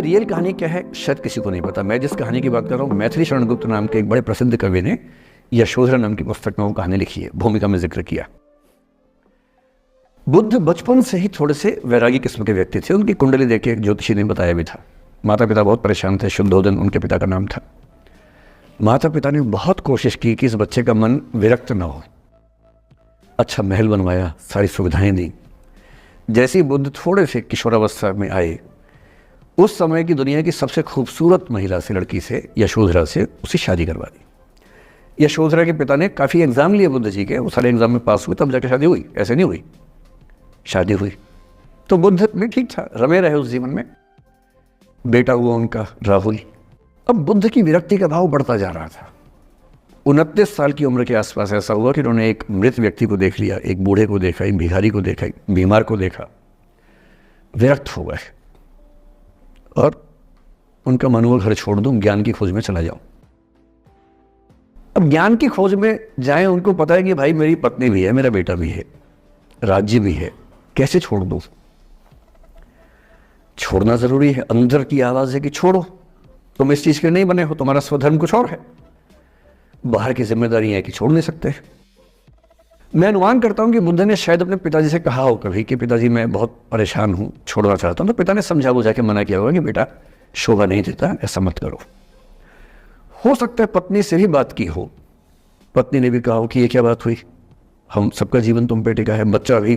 Real कहानी क्या है शायद किसी को नहीं पता। मैं जिस कहानी की बात कर रहा हूँ, मैथिली शरण गुप्त नाम के एक बड़े प्रसिद्ध कवि ने यशोधरा नाम की पुस्तक में वो कहानी लिखी है, भूमिका में जिक्र किया। बुद्ध बचपन से ही थोड़े से वैरागी किस्म के व्यक्ति थे। उनकी कुंडली देख के एक ज्योतिषी ने बताया भी था। माता पिता बहुत परेशान थे। शुद्धोधन उनके पिता का नाम था। माता पिता ने बहुत कोशिश की कि इस बच्चे का मन विरक्त न हो। अच्छा महल बनवाया, सारी सुविधाएं दी। जैसे ही बुद्ध थोड़े से किशोरावस्था में आए, उस समय की दुनिया की सबसे खूबसूरत महिला से, लड़की से, यशोधरा से उसकी शादी करवा दी। यशोधरा के पिता ने काफ़ी एग्जाम लिए बुद्ध जी के, वो सारे एग्जाम में पास हुए, तब जाकर शादी हुई। ऐसे नहीं हुई, शादी हुई। तो बुद्ध भी ठीक था, रमे रहे उस जीवन में। बेटा हुआ उनका राहुल। अब बुद्ध की विरक्ति का भाव बढ़ता जा रहा था। 29 साल की उम्र के आसपास ऐसा हुआ कि उन्होंने एक मृत व्यक्ति को देख लिया, एक बूढ़े को देखा, एक भिखारी को देखा, एक बीमार को देखा। विरक्त हो गए और उनका मन हुआ घर छोड़ दूं, ज्ञान की खोज में चला जाऊं। अब ज्ञान की खोज में जाएं, उनको पता है कि भाई मेरी पत्नी भी है, मेरा बेटा भी है, राज्य भी है, कैसे छोड़ दूं? छोड़ना जरूरी है। अंदर की आवाज है कि छोड़ो, तुम इस चीज के नहीं बने हो, तुम्हारा स्वधर्म कुछ और है। बाहर की जिम्मेदारी है कि छोड़ नहीं सकते। मैं अनुमान करता हूं कि बुद्ध ने शायद अपने पिताजी से कहा हो कभी कि पिताजी मैं बहुत परेशान हूं, छोड़ना चाहता हूं। तो पिता ने समझा बुझा के मना किया होगा कि बेटा शोभा नहीं देता, ऐसा मत करो। हो सकता है पत्नी से भी बात की हो। पत्नी ने भी कहा हो कि ये क्या बात हुई, हम सबका जीवन तुम पे टिका है, बच्चा अभी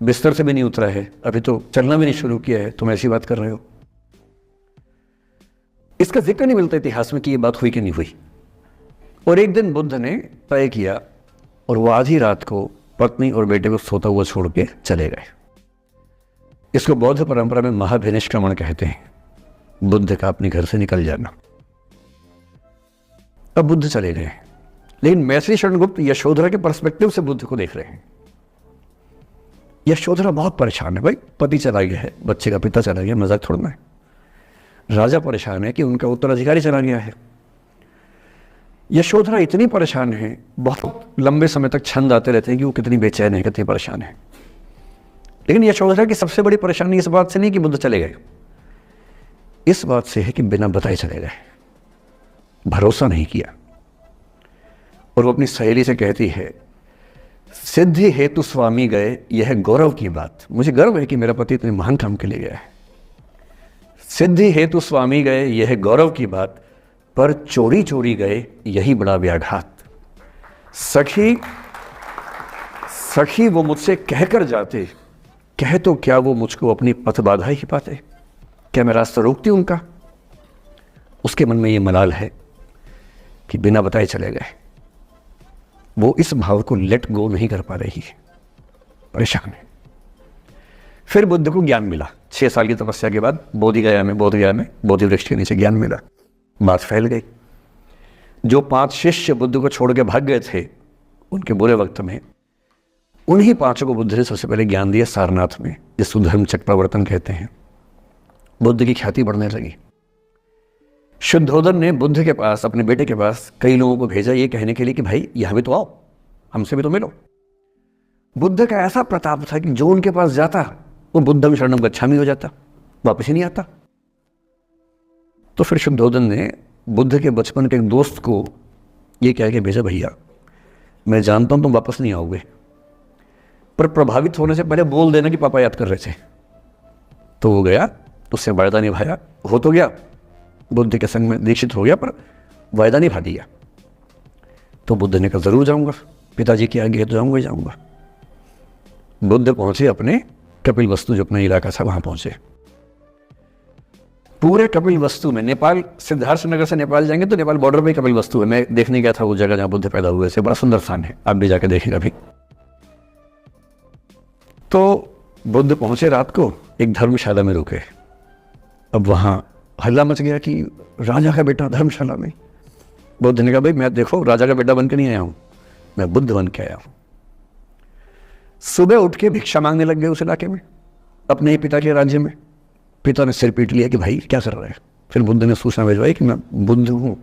बिस्तर से भी नहीं उतरा है, अभी तो चलना भी नहीं शुरू किया है, तुम ऐसी बात कर रहे हो। इसका जिक्र नहीं मिलता इतिहास में कि ये बात हुई कि नहीं हुई। और एक दिन बुद्ध ने तय किया और वो आधी रात को पत्नी और बेटे को सोता हुआ छोड़ के चले गए। इसको बौद्ध परंपरा में महाभिनिष्क्रमण कहते हैं, बुद्ध का अपने घर से निकल जाना। अब बुद्ध चले गए, लेकिन मैथिली शरण गुप्त यशोधरा के पर्सपेक्टिव से बुद्ध को देख रहे हैं। यशोधरा बहुत परेशान है, भाई पति चला गया है, बच्चे का पिता चला गया, मजाक थोड़ा है। राजा परेशान है कि उनका उत्तराधिकारी चला गया है। यशोधरा इतनी परेशान है, बहुत लंबे समय तक छंद आते रहते हैं कि वो कितनी बेचैन है, कितनी परेशान है। लेकिन यशोधरा की सबसे बड़ी परेशानी इस बात से नहीं कि बुद्ध चले गए, इस बात से है कि बिना बताए चले गए, भरोसा नहीं किया। और वो अपनी सहेली से कहती है, सिद्धि हेतु स्वामी गए, यह गौरव की बात। मुझे गर्व है कि मेरा पति इतने महान काम के लिए गया है। सिद्धि हेतु स्वामी गए, यह गौरव की बात, पर चोरी चोरी गए, यही बड़ा व्याघात। सखी वो मुझसे कहकर जाते, कह तो क्या वो मुझको अपनी पथ बाधा ही पाते, क्या मैं रास्ता रोकती उनका? उसके मन में ये मलाल है कि बिना बताए चले गए। वो इस भाव को लेट गो नहीं कर पा रही है, परेशान है। फिर बुद्ध को ज्ञान मिला। 6 साल की तपस्या के बाद बोधगया में बोधि वृक्ष के नीचे ज्ञान मिला। बात फैल गई। जो 5 शिष्य बुद्ध को छोड़ के भाग गए थे उनके बुरे वक्त में, उन्हीं 5 को बुद्ध ने सबसे पहले ज्ञान दिया सारनाथ में, जिसको धर्म चक्रवर्तन कहते हैं। बुद्ध की ख्याति बढ़ने लगी। शुद्धोधन ने बुद्ध के पास, अपने बेटे के पास कई लोगों को भेजा ये कहने के लिए कि भाई यहां भी तो आओ, हमसे भी तो मिलो। बुद्ध का ऐसा प्रताप था कि जो उनके पास जाता वो बुद्धम शरणम गच्छामि हो जाता, वापस ही नहीं आता। तो फिर शुद्धोधन ने बुद्ध के बचपन के एक दोस्त को ये कह के भेजा, भैया मैं जानता हूं तुम वापस नहीं आओगे, पर प्रभावित होने से पहले बोल देना कि पापा याद कर रहे थे। तो वो गया, उससे वायदा निभाया, हो तो गया, बुद्ध के संग में दीक्षित हो गया, पर वायदा निभा दिया। तो बुद्ध ने कहा जरूर जाऊंगा, पिताजी की आज्ञा है तो जाऊंगा ही जाऊंगा। बुद्ध पहुंचे अपने कपिल वस्तु, जो अपना इलाका था, वहां पहुंचे। पूरे कपिल वस्तु में, नेपाल सिद्धार्थ नगर से नेपाल जाएंगे तो नेपाल बॉर्डर पे कपिल वस्तु है। मैं देखने गया था वो जगह जहां बुद्ध पैदा हुए थे, बड़ा सुंदर स्थान है, आप भी जाके देखेंगे अभी। तो बुद्ध पहुंचे रात को, एक धर्मशाला में रुके। अब वहां हल्ला मच गया कि राजा का बेटा धर्मशाला में। बुद्ध ने कहा, भाई मैं देखो राजा का बेटा बन के नहीं आया हूं, मैं बुद्ध बन के आया हूं। सुबह उठ के भिक्षा मांगने लग गए उस इलाके में, अपने ही पिता के राज्य में। पिता ने सिर पीट लिया कि भाई क्या कर रहे हैं। फिर बुद्ध ने सूचना भिजवाई कि मैं बुद्ध हूँ,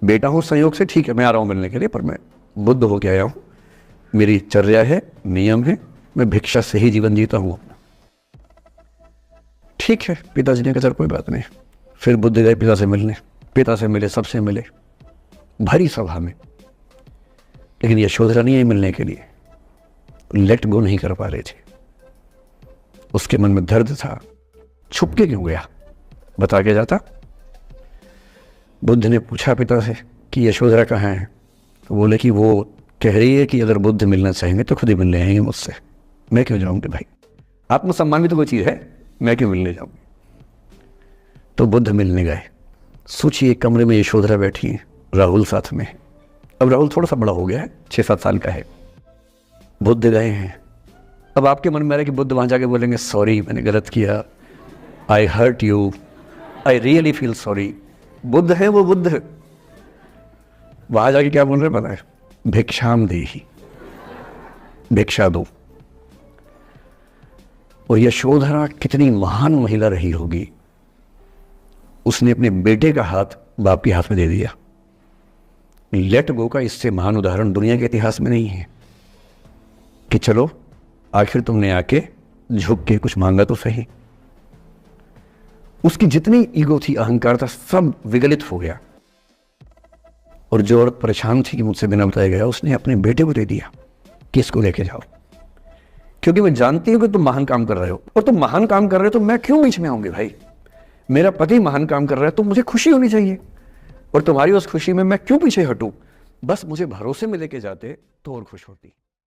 बेटा हूँ संयोग से, ठीक है मैं आ रहा हूँ मिलने के लिए, पर मैं बुद्ध होके आया हूँ, मेरी चर्या है, नियम है, मैं भिक्षा से ही जीवन जीता हूँ। ठीक है, पिताजी ने कहा चल कोई बात नहीं। फिर बुद्ध गए पिता से मिलने, पिता से मिले, सबसे मिले, भरी सभा में। लेकिन यशोधरा नहीं आई मिलने के लिए, लेट गो नहीं कर पा रहे थे। उसके मन में दर्द था, छुप के क्यों गया, बता के जाता। बुद्ध ने पूछा पिता से कि यशोधरा कहाँ है, तो बोले कि वो कह रही है कि अगर बुद्ध मिलना चाहेंगे तो खुद ही मिलने आएंगे मुझसे, मैं क्यों जाऊंगी भाई, आत्मसम्मान भी तो कोई चीज़ है, मैं क्यों मिलने जाऊंगी। तो बुद्ध मिलने गए। सोचिए कमरे में यशोधरा बैठी है, राहुल साथ में। अब राहुल थोड़ा सा बड़ा हो गया है, 6-7 साल का है। बुद्ध गए हैं। अब आपके मन में आ रहा है कि बुद्ध वहाँ जाके बोलेंगे सॉरी मैंने गलत किया, I hurt you, I really feel sorry. बुद्ध है वो बुद्ध, वहाँ जाके क्या बोल रहे पता है, भिक्षाम देहि, भिक्षा दो। और यशोधरा कितनी महान महिला रही होगी, उसने अपने बेटे का हाथ बाप के हाथ में दे दिया। लेट गो का इससे महान उदाहरण दुनिया के इतिहास में नहीं है कि चलो आखिर तुमने आके झुक के कुछ मांगा तो सही। उसकी जितनी ईगो थी, अहंकार था, सब विगलित हो गया। और जो औरत परेशान थी कि मुझसे बिना बताया गया, उसने अपने बेटे को दे दिया कि इसको लेके जाओ, क्योंकि मैं जानती हूं कि तुम महान काम कर रहे हो, और तुम महान काम कर रहे हो तो मैं क्यों बीच में आऊंगी भाई। मेरा पति महान काम कर रहा है तो मुझे खुशी होनी चाहिए, और तुम्हारी उस खुशी में मैं क्यों पीछे हटूं। बस मुझे भरोसे में लेके जाते तो और खुश होती।